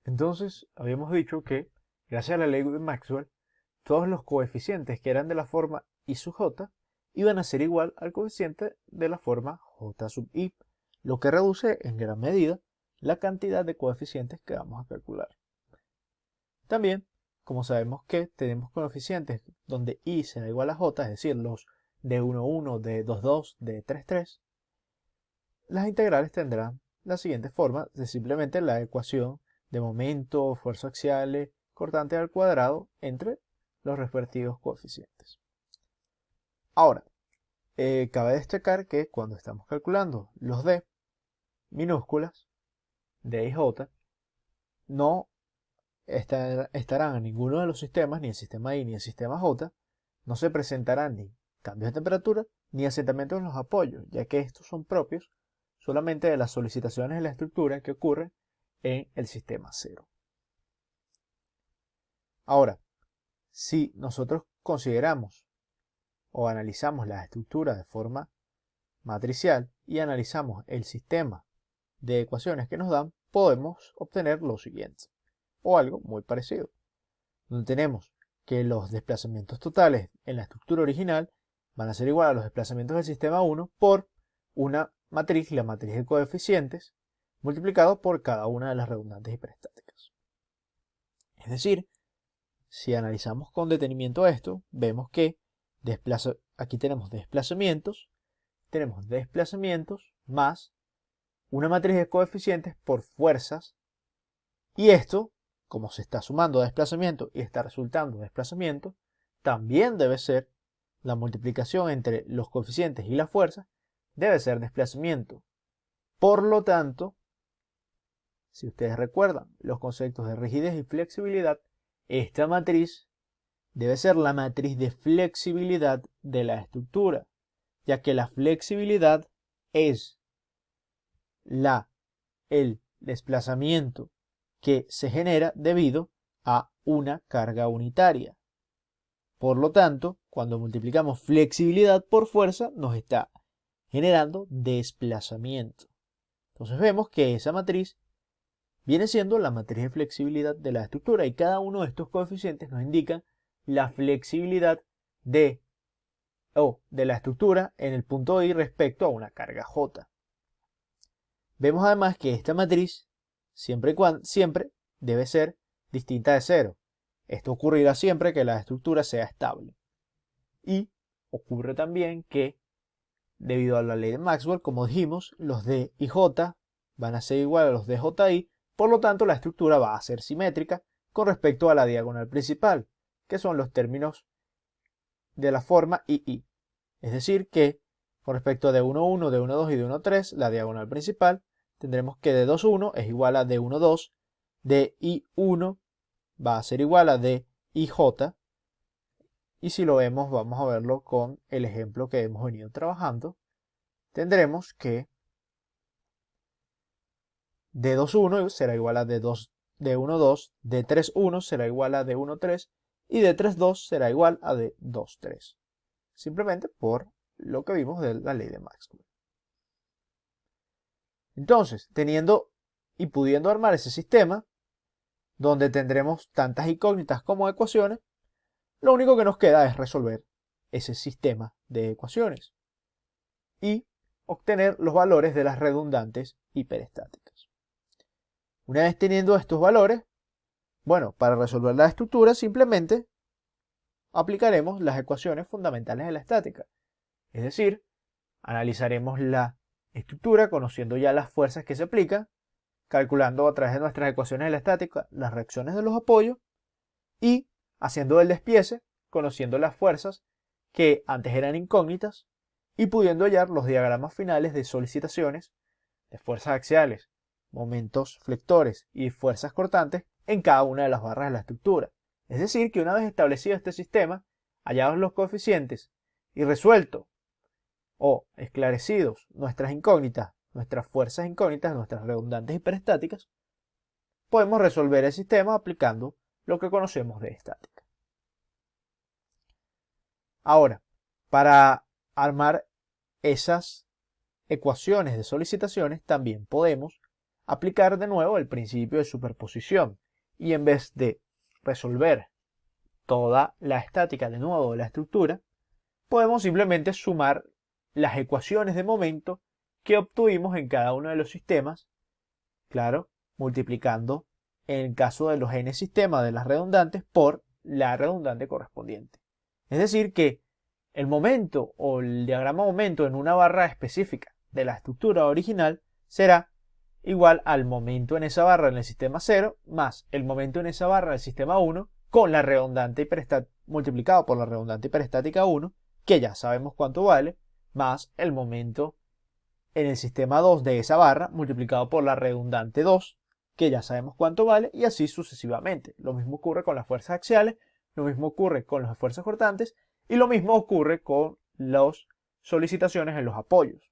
Entonces, habíamos dicho que, gracias a la ley de Maxwell, todos los coeficientes que eran de la forma I sub j iban a ser igual al coeficiente de la forma j sub i, lo que reduce en gran medida la cantidad de coeficientes que vamos a calcular. También, como sabemos que tenemos coeficientes donde i será igual a j, es decir, los de 1, 1, de 2, 2, de 3, 3, las integrales tendrán la siguiente forma de simplemente la ecuación de momento, fuerza axial, cortante al cuadrado entre los respectivos coeficientes. Ahora, cabe destacar que cuando estamos calculando los d minúsculas, d y j, no estarán en ninguno de los sistemas, ni el sistema I ni el sistema J, no se presentarán ni cambios de temperatura ni asentamientos en los apoyos, ya que estos son propios solamente de las solicitaciones de la estructura que ocurren en el sistema 0. Ahora, si nosotros consideramos o analizamos la estructura de forma matricial y analizamos el sistema de ecuaciones que nos dan, podemos obtener lo siguiente, o algo muy parecido, donde tenemos que los desplazamientos totales en la estructura original van a ser igual a los desplazamientos del sistema 1 por una matriz, la matriz de coeficientes, multiplicado por cada una de las redundantes hiperestáticas. Es decir, si analizamos con detenimiento esto, vemos que aquí tenemos desplazamientos más una matriz de coeficientes por fuerzas, y esto, como se está sumando desplazamiento y está resultando desplazamiento, también debe ser la multiplicación entre los coeficientes y las fuerzas, debe ser desplazamiento. Por lo tanto, si ustedes recuerdan los conceptos de rigidez y flexibilidad, esta matriz debe ser la matriz de flexibilidad de la estructura, ya que la flexibilidad es el desplazamiento que se genera debido a una carga unitaria. Por lo tanto, cuando multiplicamos flexibilidad por fuerza, nos está generando desplazamiento. Entonces vemos que esa matriz viene siendo la matriz de flexibilidad de la estructura, y cada uno de estos coeficientes nos indica la flexibilidad de la estructura en el punto I respecto a una carga J. Vemos además que esta matriz siempre debe ser distinta de 0. Esto ocurrirá siempre que la estructura sea estable. Y ocurre también que, debido a la ley de Maxwell, como dijimos, los D y J van a ser igual a los DJI, por lo tanto la estructura va a ser simétrica con respecto a la diagonal principal, que son los términos de la forma II. Es decir que, con respecto a D1,1, D1,2 y D1,3, la diagonal principal, tendremos que D2,1 es igual a D1,2, DI1 va a ser igual a DIJ, y si lo vemos, vamos a verlo con el ejemplo que hemos venido trabajando, tendremos que D2,1 será igual a D1,2, D3,1 será igual a D1,3 y D3,2 será igual a D2,3. Simplemente por lo que vimos de la ley de Maxwell. Entonces, teniendo y pudiendo armar ese sistema, donde tendremos tantas incógnitas como ecuaciones, lo único que nos queda es resolver ese sistema de ecuaciones y obtener los valores de las redundantes hiperestáticas. Una vez teniendo estos valores, bueno, para resolver la estructura simplemente aplicaremos las ecuaciones fundamentales de la estática. Es decir, analizaremos la estructura conociendo ya las fuerzas que se aplican, calculando a través de nuestras ecuaciones de la estática las reacciones de los apoyos y haciendo el despiece, conociendo las fuerzas que antes eran incógnitas y pudiendo hallar los diagramas finales de solicitaciones de fuerzas axiales, momentos flectores y fuerzas cortantes en cada una de las barras de la estructura. Es decir, que una vez establecido este sistema, hallados los coeficientes y resuelto o esclarecidos nuestras incógnitas, nuestras fuerzas incógnitas, nuestras redundantes hiperestáticas, podemos resolver el sistema aplicando lo que conocemos de estática. Ahora, para armar esas ecuaciones de solicitaciones, también podemos aplicar de nuevo el principio de superposición y en vez de resolver toda la estática de nuevo de la estructura, podemos simplemente sumar las ecuaciones de momento que obtuvimos en cada uno de los sistemas, claro, multiplicando en el caso de los n sistemas de las redundantes por la redundante correspondiente. Es decir que el momento o el diagrama momento en una barra específica de la estructura original será igual al momento en esa barra en el sistema 0 más el momento en esa barra en el sistema 1 con la redundante multiplicado por la redundante hiperestática 1, que ya sabemos cuánto vale, más el momento en el sistema 2 de esa barra multiplicado por la redundante 2, que ya sabemos cuánto vale, y así sucesivamente. Lo mismo ocurre con las fuerzas axiales, lo mismo ocurre con las fuerzas cortantes, y lo mismo ocurre con las solicitaciones en los apoyos.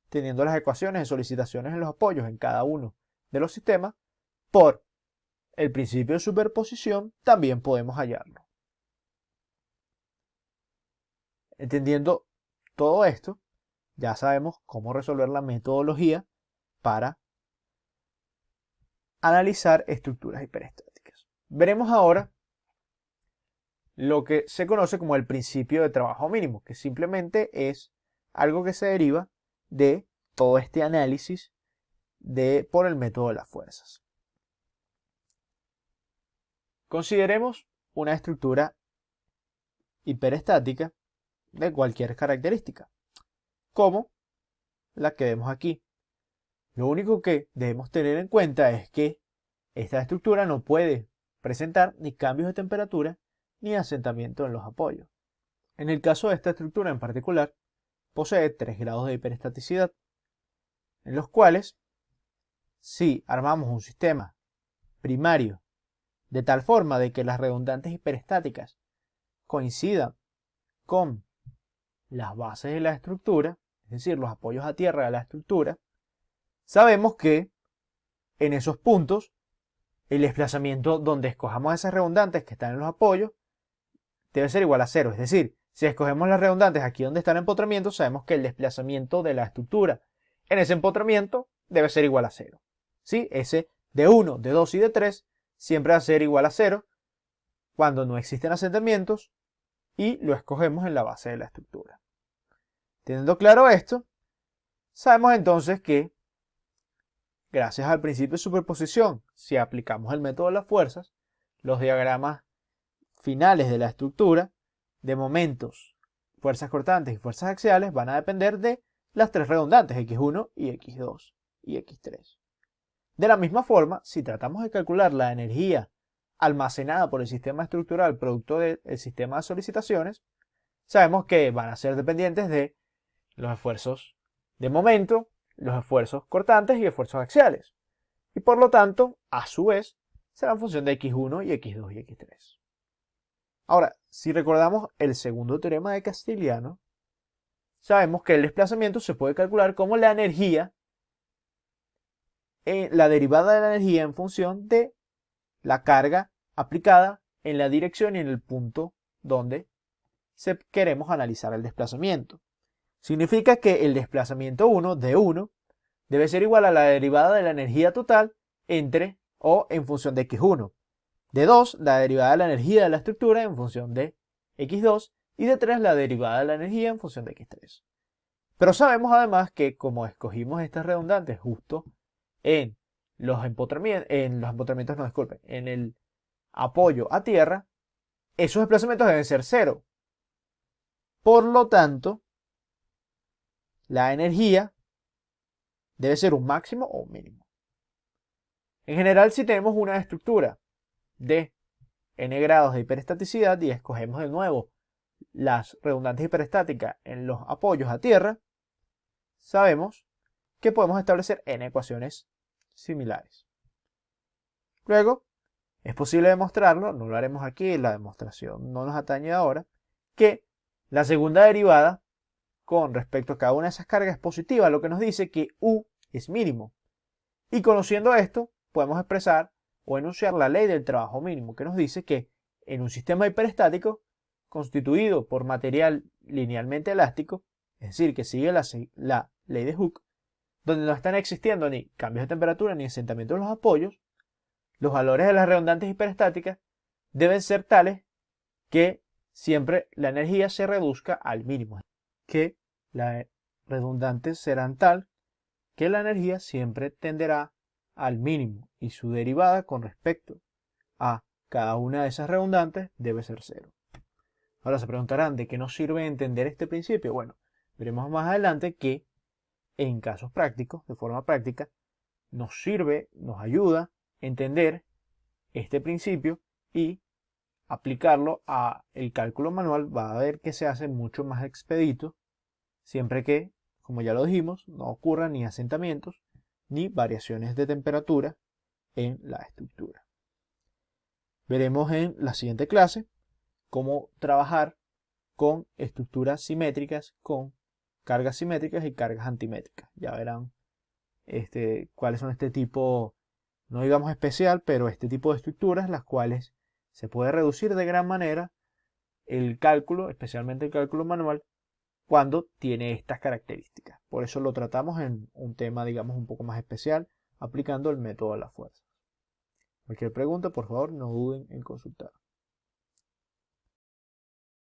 Teniendo las ecuaciones de solicitaciones en los apoyos en cada uno de los sistemas, por el principio de superposición también podemos hallarlo. Entendiendo todo esto, ya sabemos cómo resolver la metodología para analizar estructuras hiperestáticas. Veremos ahora lo que se conoce como el principio de trabajo mínimo, que simplemente es algo que se deriva de todo este análisis por el método de las fuerzas. Consideremos una estructura hiperestática de cualquier característica, como la que vemos aquí. Lo único que debemos tener en cuenta es que esta estructura no puede presentar ni cambios de temperatura ni asentamiento en los apoyos. En el caso de esta estructura en particular, posee 3 grados de hiperestaticidad, en los cuales, si armamos un sistema primario de tal forma de que las redundantes hiperestáticas coincidan con las bases de la estructura, es decir, los apoyos a tierra de la estructura, sabemos que en esos puntos el desplazamiento donde escojamos esas redundantes que están en los apoyos debe ser igual a 0. Es decir, si escogemos las redundantes aquí donde está el empotramiento, sabemos que el desplazamiento de la estructura en ese empotramiento debe ser igual a 0. ¿Sí? Ese de 1, de 2 y de 3 siempre va a ser igual a 0 cuando no existen asentamientos y lo escogemos en la base de la estructura. Teniendo claro esto, sabemos entonces que, gracias al principio de superposición, si aplicamos el método de las fuerzas, los diagramas finales de la estructura, de momentos, fuerzas cortantes y fuerzas axiales, van a depender de las 3 redundantes, x1 y x2 y x3. De la misma forma, si tratamos de calcular la energía almacenada por el sistema estructural producto del sistema de solicitaciones, sabemos que van a ser dependientes de los esfuerzos de momento, los esfuerzos cortantes y esfuerzos axiales. Y por lo tanto, a su vez, será en función de x1 y x2 y x3. Ahora, si recordamos el segundo teorema de Castiliano, sabemos que el desplazamiento se puede calcular como la energía, la derivada de la energía en función de la carga aplicada en la dirección y en el punto donde queremos analizar el desplazamiento. Significa que el desplazamiento 1 de 1 debe ser igual a la derivada de la energía total entre o en función de x1. De 2, la derivada de la energía de la estructura en función de x2 y de 3, la derivada de la energía en función de x3. Pero sabemos además que como escogimos estas redundantes justo en los empotramientos, en el apoyo a tierra, esos desplazamientos deben ser 0. Por lo tanto, la energía debe ser un máximo o un mínimo. En general, si tenemos una estructura de n grados de hiperestaticidad y escogemos de nuevo las redundantes hiperestáticas en los apoyos a tierra, sabemos que podemos establecer n ecuaciones similares. Luego, es posible demostrarlo, no lo haremos aquí, la demostración no nos atañe ahora, que la segunda derivada con respecto a cada una de esas cargas es positiva, lo que nos dice que U es mínimo. Y conociendo esto, podemos expresar o enunciar la ley del trabajo mínimo, que nos dice que en un sistema hiperestático constituido por material linealmente elástico, es decir, que sigue la ley de Hooke, donde no están existiendo ni cambios de temperatura ni asentamiento de los apoyos, los valores de las redundantes hiperestáticas deben ser tales que siempre la energía se reduzca al mínimo, que las redundantes serán tal que la energía siempre tenderá al mínimo y su derivada con respecto a cada una de esas redundantes debe ser cero. Ahora se preguntarán de qué nos sirve entender este principio. Bueno, veremos más adelante que en casos prácticos, de forma práctica, nos sirve, nos ayuda a entender este principio y aplicarlo a el cálculo manual. Va a ver que se hace mucho más expedito, siempre que, como ya lo dijimos, no ocurran ni asentamientos ni variaciones de temperatura en la estructura. Veremos en la siguiente clase cómo trabajar con estructuras simétricas, con cargas simétricas y cargas antimétricas. Ya verán cuáles son este tipo, no digamos especial, pero este tipo de estructuras, las cuales se puede reducir de gran manera el cálculo, especialmente el cálculo manual, cuando tiene estas características. Por eso lo tratamos en un tema, digamos, un poco más especial, aplicando el método de la fuerza. Cualquier pregunta, por favor, no duden en consultar.